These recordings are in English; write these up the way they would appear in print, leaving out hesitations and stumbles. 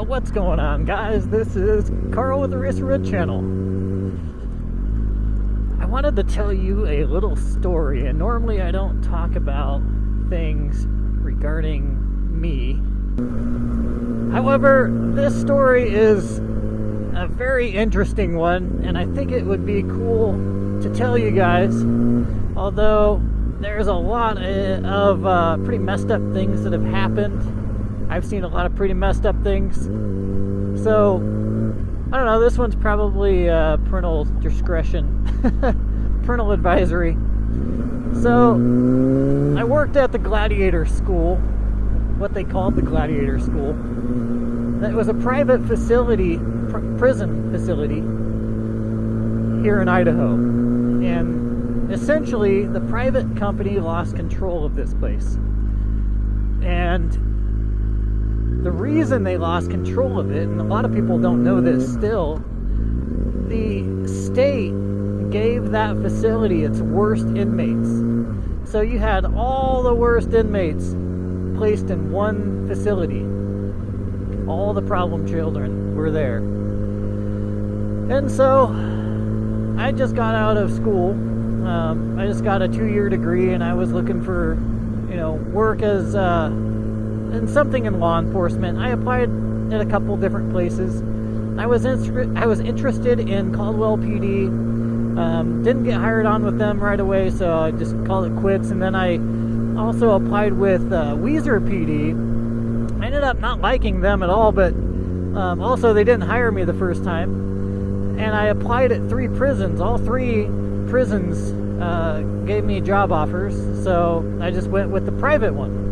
What's going on, guys? This is Carl with the Racerred channel. I wanted to tell you a little story, and normally I don't talk about things regarding me. However, this story is a very interesting one, and I think it would be cool to tell you guys, although there's a lot of pretty messed up things that have happened. I've seen a lot of pretty messed up things. So, I don't know, this one's probably parental discretion. Parental advisory. So, I worked at the Gladiator school, what they called the Gladiator school. It was a private facility, prison facility, here in Idaho. And essentially, the private company lost control of this place. And the reason they lost control of it, and a lot of people don't know this still, the state gave that facility its worst inmates. So you had all the worst inmates placed in one facility. All the problem children were there. And so I just got out of school. I just got a 2-year degree, and I was looking for, work as and something in law enforcement. I applied at a couple different places. I was interested in Caldwell PD. Didn't get hired on with them right away, so I just called it quits. And then I also applied with Weezer PD. I ended up not liking them at all, but also they didn't hire me the first time. And I applied at 3 prisons. All 3 prisons gave me job offers, so I just went with the private one,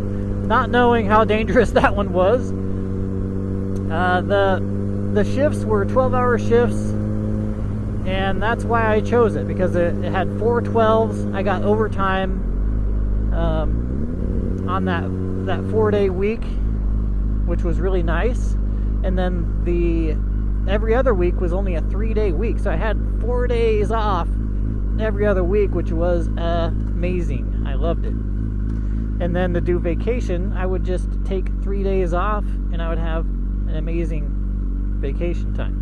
not knowing how dangerous that one was. The shifts were 12-hour shifts, and that's why I chose it, because it had 4 12s. I got overtime on that 4-day week, which was really nice. And then every other week was only a 3-day week, so I had 4 days off every other week, which was amazing. I loved it. And then to do vacation, I would just take 3 days off, and I would have an amazing vacation time.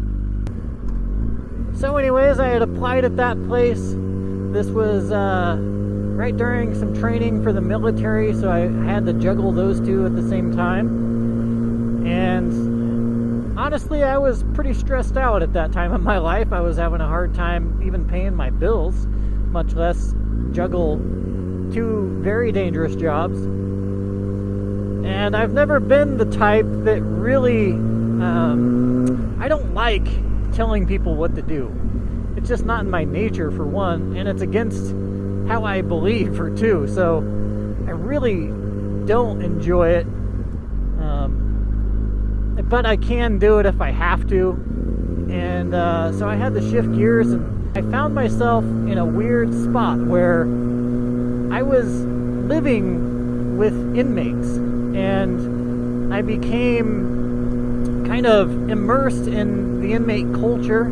So anyways, I had applied at that place. This was right during some training for the military, so I had to juggle those two at the same time. And honestly, I was pretty stressed out at that time of my life. I was having a hard time even paying my bills, much less juggle 2 very dangerous jobs. And I've never been the type that really I don't like telling people what to do. It's just not in my nature, for one, and it's against how I believe, for 2. So I really don't enjoy it, but I can do it if I have to. And so I had to shift gears, and I found myself in a weird spot where I was living with inmates, and I became kind of immersed in the inmate culture.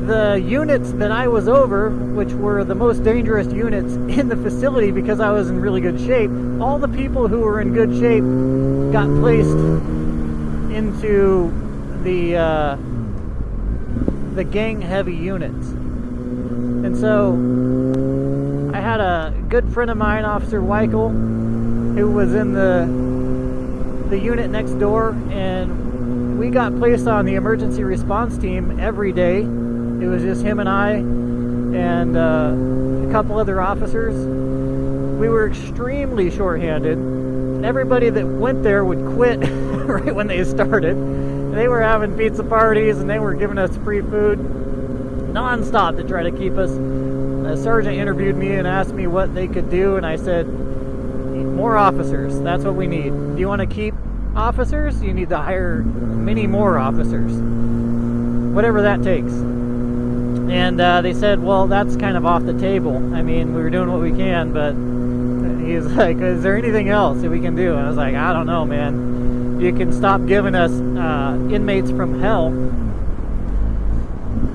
The units that I was over, which were the most dangerous units in the facility because I was in really good shape, all the people who were in good shape got placed into the gang-heavy units. And so I had a good friend of mine, Officer Weichel, who was in the unit next door, and we got placed on the emergency response team every day. It was just him and I and a couple other officers. We were extremely short-handed. Everybody that went there would quit right when they started. They were having pizza parties, and they were giving us free food non-stop to try to keep us. The sergeant interviewed me and asked me what they could do, and I said, more officers. That's what we need. Do you want to keep officers? You need to hire many more officers. Whatever that takes. And they said, well, that's kind of off the table. I mean, we were doing what we can, but he's like, is there anything else that we can do? And I was like, I don't know, man. You can stop giving us inmates from hell.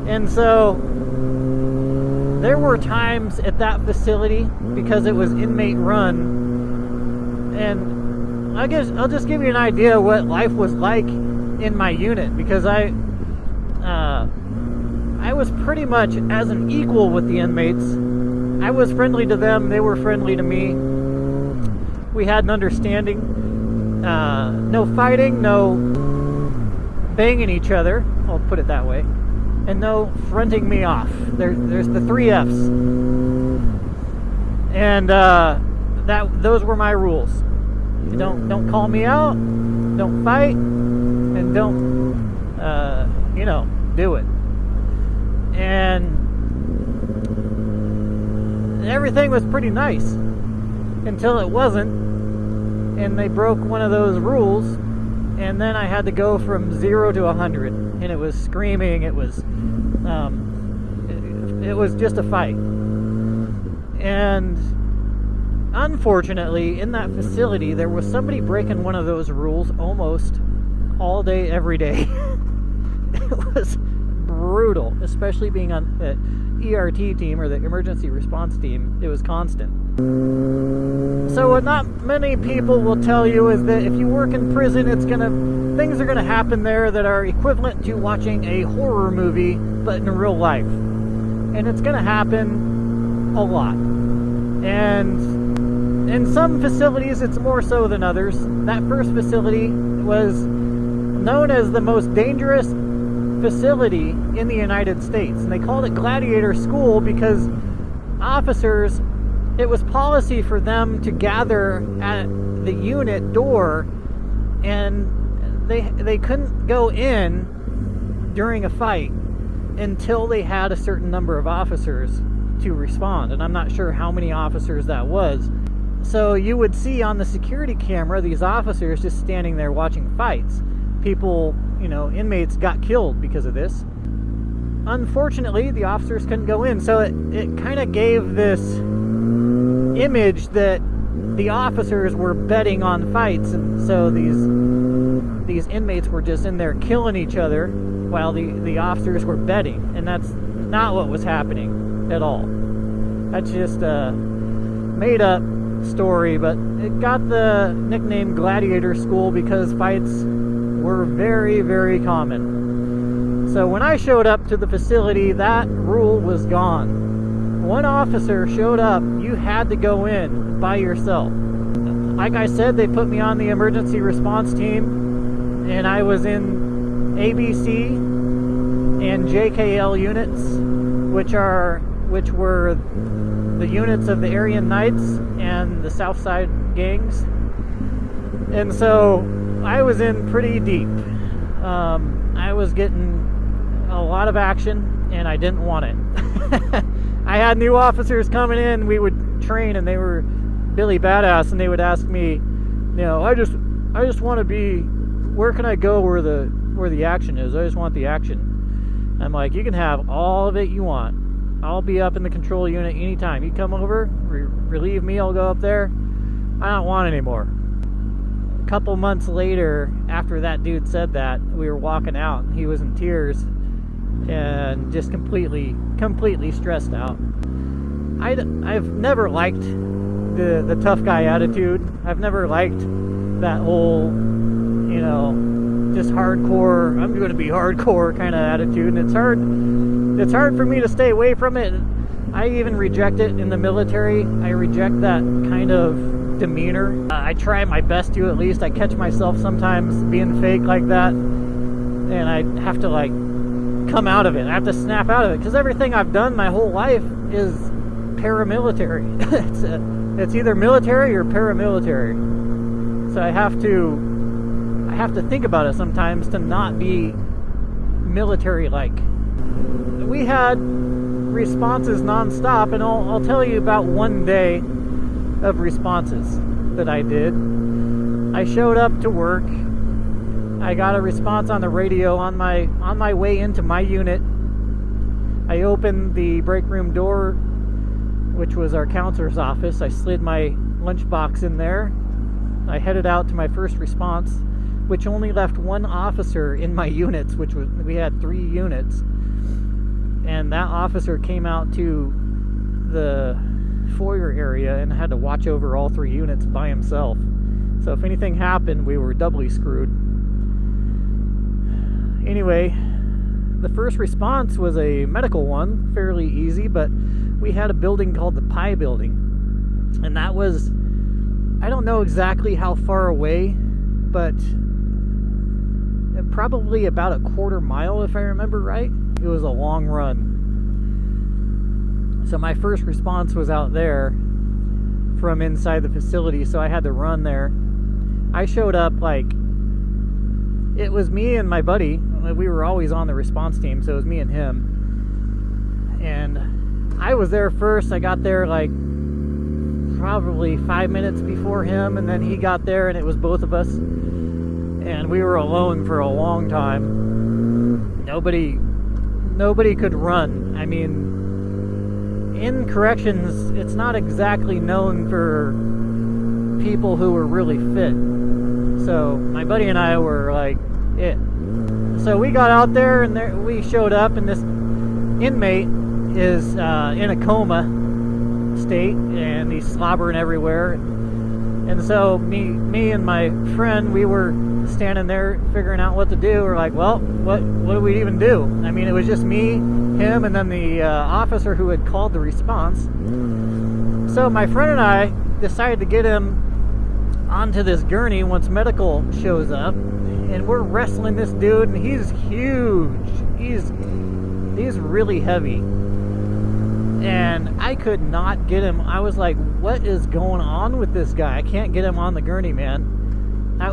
And so there were times at that facility, because it was inmate run, and I guess I'll just give you an idea what life was like in my unit, because I was pretty much as an equal with the inmates. I was friendly to them, they were friendly to me. We had an understanding. No fighting, no banging each other, I'll put it that way, and no fronting me off. There's the 3 F's. And those were my rules. You don't call me out, don't fight, and don't do it. And everything was pretty nice until it wasn't, and they broke one of those rules, and then I had to go from 0 to 100, and it was screaming. It was just a fight. And unfortunately, in that facility, there was somebody breaking one of those rules almost all day, every day. It was brutal, especially being on the ERT team, or the emergency response team. It was constant. So what not many people will tell you is that if you work in prison, things are gonna happen there that are equivalent to watching a horror movie, but in real life. And it's gonna happen a lot. And in some facilities, it's more so than others. That first facility was known as the most dangerous facility in the United States, and they called it Gladiator School because officers, it was policy for them to gather at the unit door, and they couldn't go in during a fight until they had a certain number of officers to respond, and I'm not sure how many officers that was. So you would see on the security camera these officers just standing there watching fights. People, inmates got killed because of this. Unfortunately, the officers couldn't go in, so it kind of gave this image that the officers were betting on fights, and so these inmates were just in there killing each other while the officers were betting, and that's not what was happening at all. That's just a made up story, but it got the nickname Gladiator School because fights were very, very common. So when I showed up to the facility, that rule was gone. One officer showed up, you had to go in by yourself. Like I said, they put me on the emergency response team, and I was in ABC and JKL units, which were the units of the Aryan Knights and the Southside gangs. And so I was in pretty deep. I was getting a lot of action, and I didn't want it. I had new officers coming in. We would train, and they were Billy Badass, and they would ask me, I just want to be. Where can I go where the action is? I just want the action. I'm like, you can have all of it you want. I'll be up in the control unit anytime. You come over, relieve me. I'll go up there. I don't want any more. A couple months later, after that dude said that, we were walking out, and he was in tears and just completely stressed out. I've never liked the tough guy attitude. I've never liked that whole, just hardcore, I'm going to be hardcore kind of attitude, and it's hard for me to stay away from it. I even reject it in the military. I reject that kind of demeanor. I try my best to, at least. I catch myself sometimes being fake like that, and I have to come out of it. I have to snap out of it, because everything I've done my whole life is paramilitary. It's either military or paramilitary. So I have to think about it sometimes to not be military-like. We had responses nonstop, and I'll tell you about one day of responses that I did. I showed up to work. I got a response on the radio on my way into my unit. I opened the break room door, which was our counselor's office. I slid my lunchbox in there. I headed out to my first response, which only left one officer in my units, we had 3 units. And that officer came out to the foyer area and had to watch over all 3 units by himself. So if anything happened, we were doubly screwed. Anyway, the first response was a medical one, fairly easy, but we had a building called the Pie Building. And that was, I don't know exactly how far away, but probably about a quarter mile, if I remember right. It was a long run. So my first response was out there from inside the facility, so I had to run there. I showed up like, it was me and my buddy. We were always on the response team, so it was me and him. And I was there first. I got there like probably 5 minutes before him, and then he got there, and it was both of us. And we were alone for a long time. Nobody could run. I mean, in corrections, it's not exactly known for people who were really fit. So my buddy and I were like it. So we got out there, and we showed up, and this inmate is in a coma state, and he's slobbering everywhere. And so me and my friend, we were standing there figuring out what to do. We're like, well, what do we even do? I mean, it was just me, him, and then the officer who had called the response. So my friend and I decided to get him onto this gurney once medical shows up, and we're wrestling this dude, and he's huge. He's really heavy, and I could not get him. I was like, what is going on with this guy? I can't get him on the gurney, man. I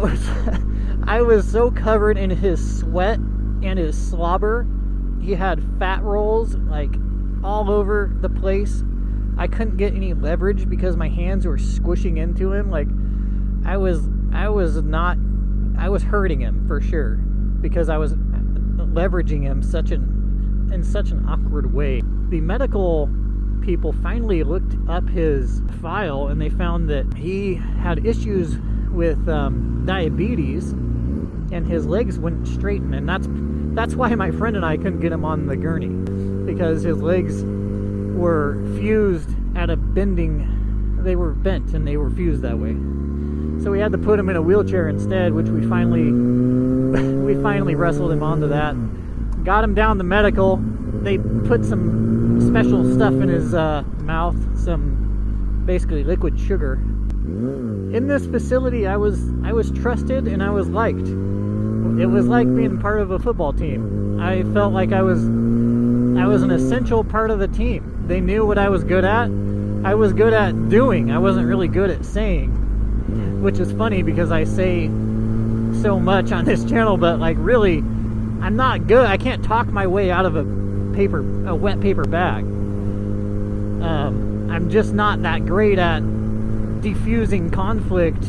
was so covered in his sweat and his slobber. He had fat rolls like all over the place. I couldn't get any leverage because my hands were squishing into him. Like I was hurting him for sure because I was leveraging him in such an awkward way. The medical people finally looked up his file, and they found that he had issues with diabetes, and his legs wouldn't straighten, and that's why my friend and I couldn't get him on the gurney, because his legs were fused at a bending. They were bent and they were fused that way. So we had to put him in a wheelchair instead, which we finally wrestled him onto that. Got him down to medical. They put some special stuff in his mouth, some basically liquid sugar. In this facility, I was trusted and I was liked. It was like being part of a football team. I felt like I was an essential part of the team. They knew what I was good at. I was good at doing. I wasn't really good at saying, which is funny because I say so much on this channel, but like really, I'm not good. I can't talk my way out of a wet paper bag. I'm just not that great at diffusing conflict,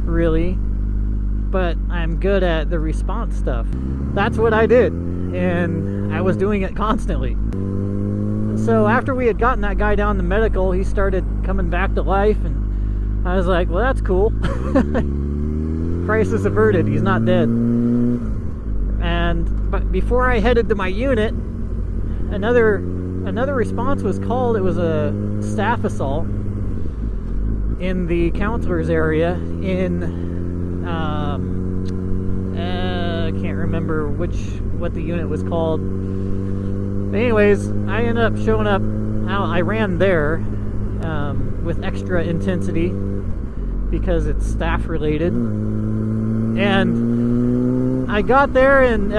really, but I'm good at the response stuff. That's what I did, and I was doing it constantly. So after we had gotten that guy down to medical, he started coming back to life, and I was like, well, that's cool. Crisis averted. He's not dead. But before I headed to my unit, another response was called. It was a staff assault in the counselor's area in I can't remember what the unit was called. But anyways, I ended up showing up. I ran there with extra intensity because it's staff related, and I got there, and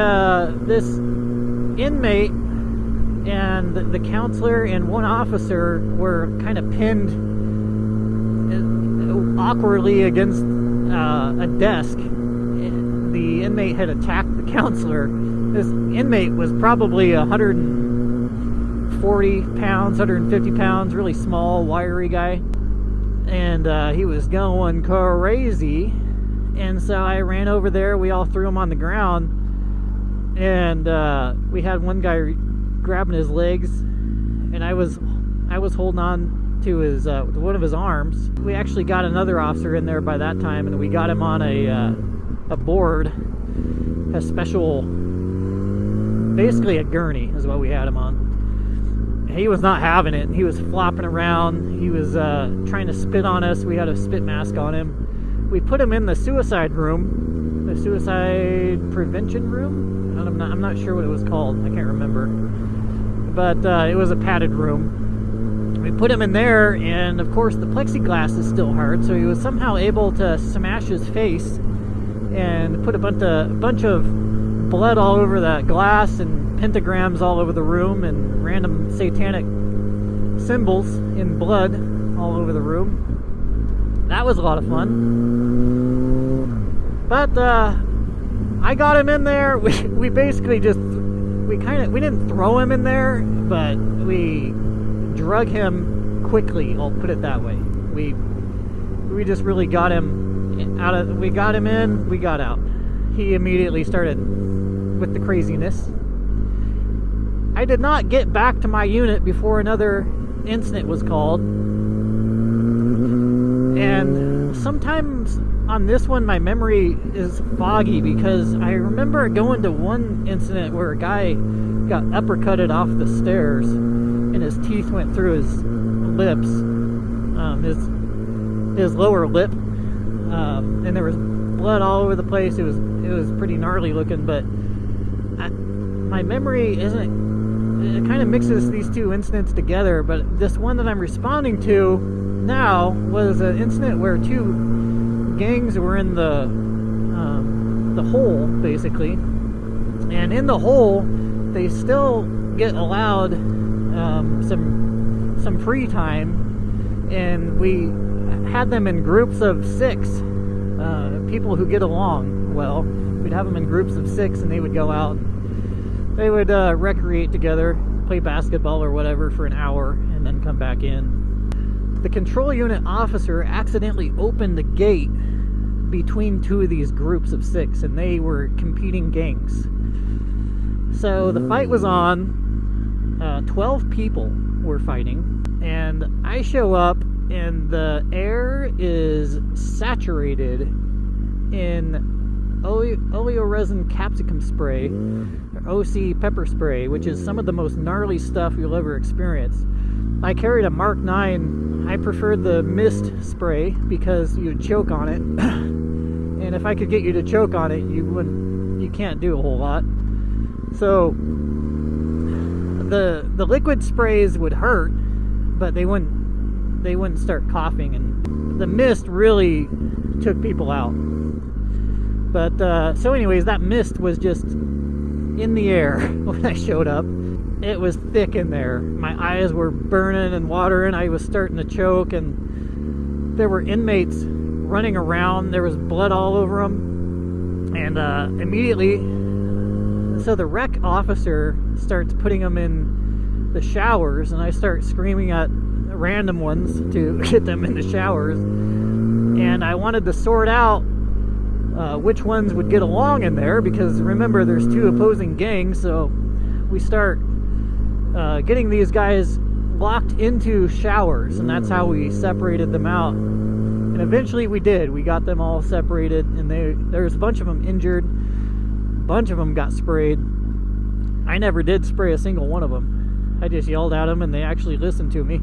this inmate and the counselor and one officer were kind of pinned awkwardly against a desk. The inmate had attacked the counselor. This inmate was probably 140 pounds, 150 pounds, really small, wiry guy. And he was going crazy. And so I ran over there. We all threw him on the ground. And we had one guy grabbing his legs. And I was holding on to his one of his arms. We actually got another officer in there by that time, and we got him on a board, a special, basically a gurney is what we had him on. He was not having it. He was flopping around. He was trying to spit on us. We had a spit mask on him. We put him in the suicide room, the suicide prevention room. I'm not sure what it was called. I can't remember. But it was a padded room. We put him in there, and of course the plexiglass is still hard, so he was somehow able to smash his face and put a bunch of blood all over the glass and pentagrams all over the room and random satanic symbols in blood all over the room. That was a lot of fun. But I got him in there. We basically just we didn't throw him in there, but we drug him quickly. I'll put it that way. We just really got him out of. We got him in. We got out. He immediately started with the craziness. I did not get back to my unit before another incident was called. And sometimes on this one, my memory is foggy because I remember going to one incident where a guy got uppercutted off the stairs and his teeth went through his lips, his lower lip, and there was blood all over the place. It was pretty gnarly looking, but my memory isn't. It kind of mixes these two incidents together, but this one that I'm responding to now was an incident where two gangs were in the hole, basically, and in the hole they still get allowed some free time, and we had them in groups of 6 people who get along well. We'd have them in groups of 6, and they would go out. They would recreate together, play basketball or whatever for an hour, and then come back in. The control unit officer accidentally opened the gate between 2 of these groups of 6, and they were competing gangs. So the fight was on. 12 people were fighting, and I show up, and the air is saturated in oleoresin capsicum spray, or OC pepper spray, which is some of the most gnarly stuff you'll ever experience. I carried a Mark 9. I preferred the mist spray because you'd choke on it. And if I could get you to choke on it, you can't do a whole lot. So the liquid sprays would hurt, but they wouldn't start coughing, and the mist really took people out. But so anyways, that mist was just in the air when I showed up. It was thick in there. My eyes were burning and watering. I was starting to choke, and there were inmates running around. There was blood all over them. And immediately, so the rec officer starts putting them in the showers, and I start screaming at random ones to get them in the showers. And I wanted to sort out which ones would get along in there, because remember, there's 2 opposing gangs. So we start getting these guys locked into showers, and that's how we separated them out. And eventually we did. We got them all separated, and there's a bunch of them injured. A bunch of them got sprayed. I never did spray a single one of them. I just yelled at them, and they actually listened to me.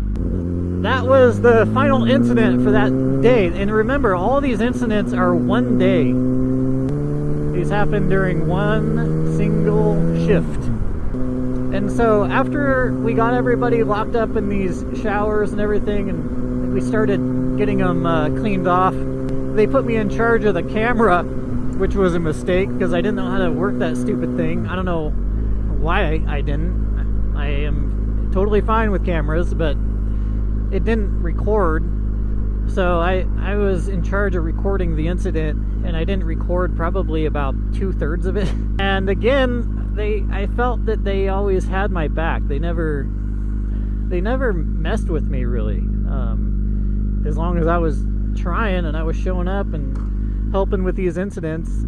That was the final incident for that day. And remember, all these incidents are one day. These happened during one single shift. And so after we got everybody locked up in these showers and everything, and we started getting them cleaned off, they put me in charge of the camera, which was a mistake because I didn't know how to work that stupid thing. I don't know why I didn't. I am totally fine with cameras, but it didn't record. So I was in charge of recording the incident, and I didn't record probably about 2/3 of it. And again, I felt that they always had my back. They never messed with me, really. As long as I was trying and I was showing up and helping with these incidents,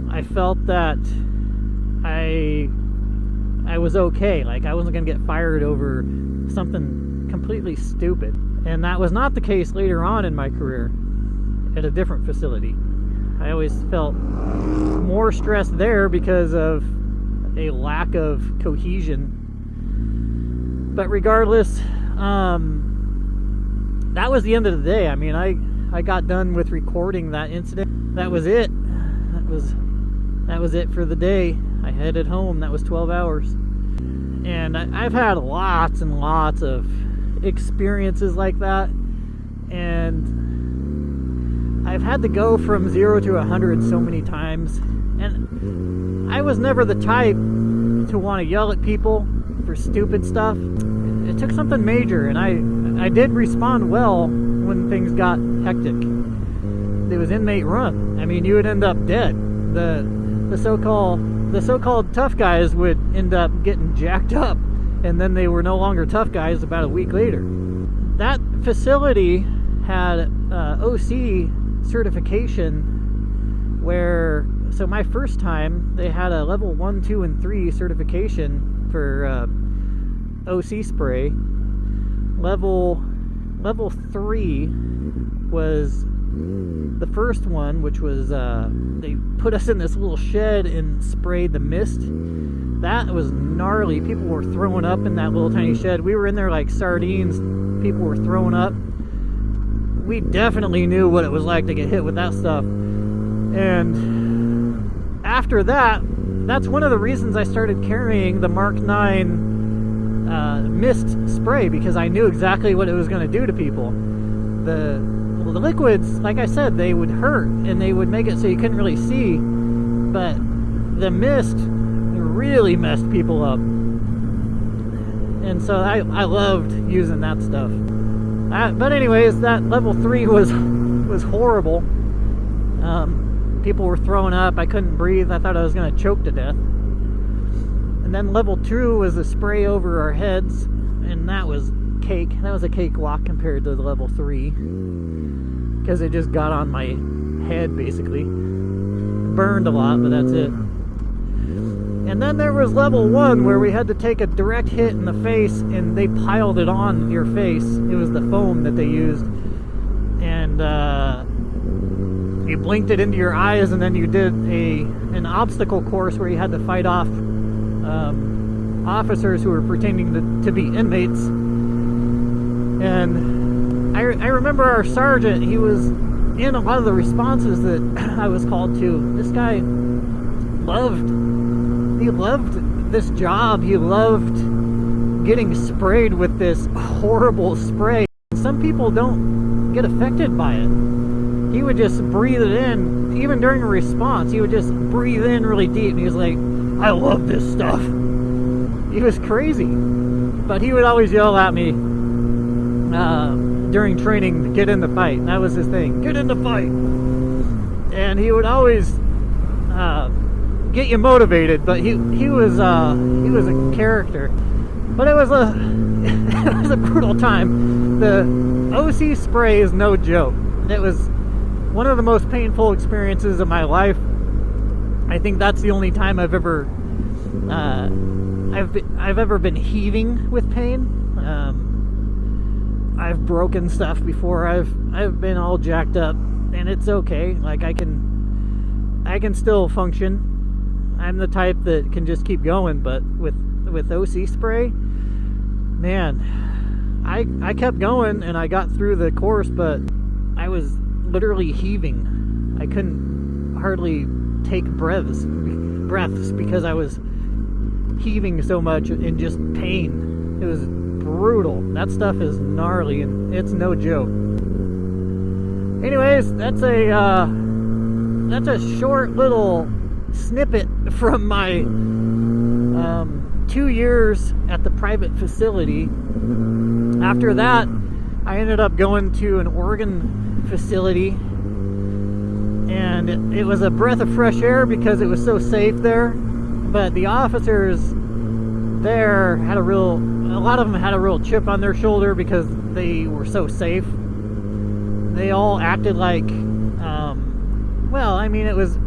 I felt that I was okay. Like, I wasn't going to get fired over something completely stupid. And that was not the case later on in my career at a different facility. I always felt more stressed there because of a lack of cohesion. But regardless, that was the end of the day. I mean, I got done with recording that incident. That was it. was it for the day. I headed home. That was 12 hours. And I've had lots and lots of experiences like that. And I've had to go from 0 to 100 so many times. And I was never the type to want to yell at people for stupid stuff. It took something major, and I did respond well when things got hectic. It was inmate run. I mean, you would end up dead. The so-called tough guys would end up getting jacked up, and then they were no longer tough guys about a week later. That facility had OC certification where, so my first time, they had a level 1, 2, and 3 certification for OC spray. Level 3 was the first one, which was they put us in this little shed and sprayed the mist. That was gnarly. People were throwing up in that little tiny shed. We were in there like sardines. People were throwing up. We definitely knew what it was like to get hit with that stuff. And after that, that's one of the reasons I started carrying the Mark 9 mist spray, because I knew exactly what it was going to do to people. The liquids, like I said, they would hurt and they would make it so you couldn't really see, but the mist really messed people up. And so I loved using that stuff. But anyways, that level 3 was horrible. People were throwing up. I couldn't breathe. I thought I was going to choke to death. And then level 2 was the spray over our heads, and that was cake. That was a cakewalk compared to the level 3, because it just got on my head basically. Burned a lot, but that's it. And then there was level 1 where we had to take a direct hit in the face, and they piled it on your face. It was the foam that they used, and you blinked it into your eyes, and then you did an obstacle course where you had to fight off officers who were pretending to be inmates. And I remember our sergeant, he was in a lot of the responses that I was called to. This guy loved this job. He loved getting sprayed with this horrible spray. Some people don't get affected by it. He would just breathe it in. Even during a response, he would just breathe in really deep, and he was like, I love this stuff. He was crazy. But he would always yell at me during training to get in the fight. And that was his thing. Get in the fight. And he would always get you motivated, but he was a character. But it was a brutal time. The OC spray is no joke. It was one of the most painful experiences of my life. I think that's the only time I've ever been heaving with pain. I've broken stuff before. I've been all jacked up, and it's okay. Like I can still function. I'm the type that can just keep going, but with OC spray, man, I kept going and I got through the course, but I was literally heaving. I couldn't hardly take breaths because I was heaving so much in just pain. It was brutal. That stuff is gnarly, and it's no joke. Anyways, that's a short little snippet from my 2 years at the private facility. After that, I ended up going to an Oregon facility, and it was a breath of fresh air because it was so safe there. But the officers there had a lot of them had a real chip on their shoulder because they were so safe. They all acted like, well, I mean, it was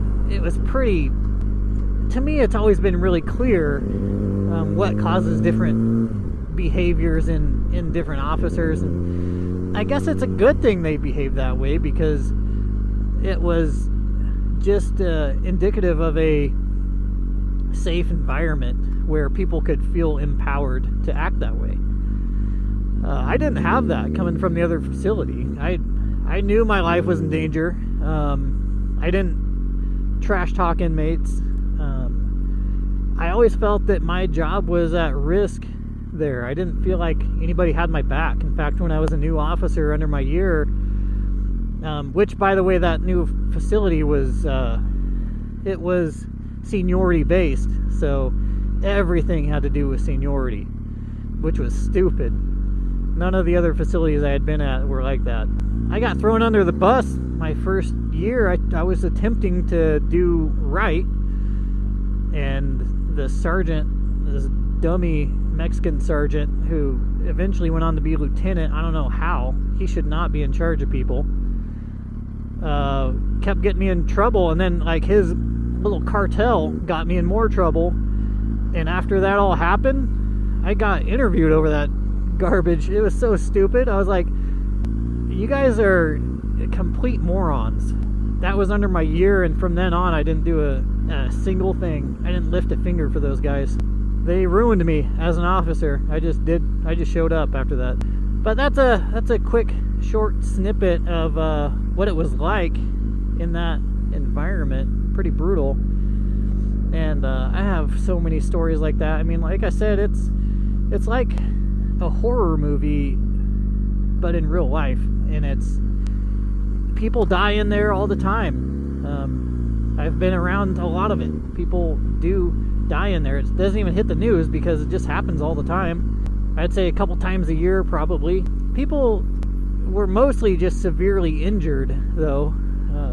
pretty, to me, it's always been really clear what causes different behaviors in different officers. And I guess it's a good thing they behave that way, because it was just indicative of a safe environment where people could feel empowered to act that way. I didn't have that coming from the other facility. I knew my life was in danger. I didn't trash talk inmates. I always felt that my job was at risk there. I didn't feel like anybody had my back. In fact, when I was a new officer under my year, which, by the way, that new facility was, it was seniority based, so everything had to do with seniority, which was stupid. None of the other facilities I had been at were like that. I got thrown under the bus my first year. I was attempting to do right, and the sergeant, this dummy Mexican sergeant who eventually went on to be lieutenant, I don't know how, he should not be in charge of people, kept getting me in trouble, and then like his little cartel got me in more trouble. And after that all happened, I got interviewed over that garbage. It was so stupid. I was like, you guys are complete morons. That was under my year, and from then on I didn't do a single thing. I didn't lift a finger for those guys. They ruined me as an officer. I just showed up after that. But that's a quick short snippet of what it was like in that environment. Pretty brutal. And I have so many stories like that. I mean, like I said, it's like a horror movie, but in real life. And it's people die in there all the time. I've been around a lot of it. People do die in there. It doesn't even hit the news because it just happens all the time. I'd say a couple times a year probably. People were mostly just severely injured though,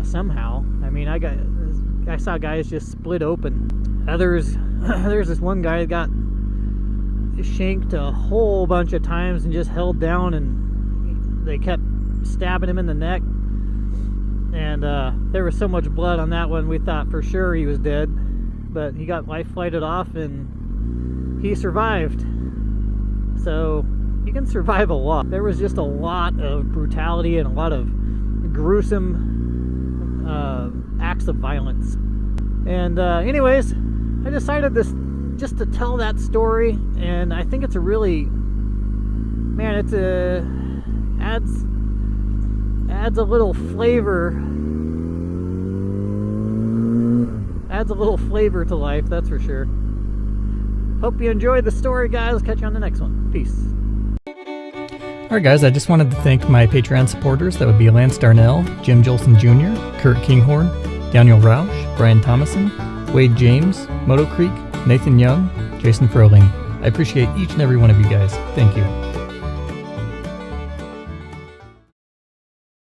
somehow. I mean, I saw guys just split open. Others, there's this one guy that got shanked a whole bunch of times and just held down, and they kept stabbing him in the neck. And there was so much blood on that one, we thought for sure he was dead. But he got life flighted off and he survived. So you can survive a lot. There was just a lot of brutality and a lot of gruesome acts of violence. And anyways, I decided this just to tell that story, and I think it's a really, man, it's adds a little flavor. Adds a little flavor to life, that's for sure. Hope you enjoyed the story, guys. Catch you on the next one. Peace. Alright guys, I just wanted to thank my Patreon supporters. That would be Lance Darnell, Jim Jolson Jr., Kurt Kinghorn, Daniel Roush, Brian Thomason, Wade James, Moto Creek, Nathan Young, Jason Froling. I appreciate each and every one of you guys. Thank you.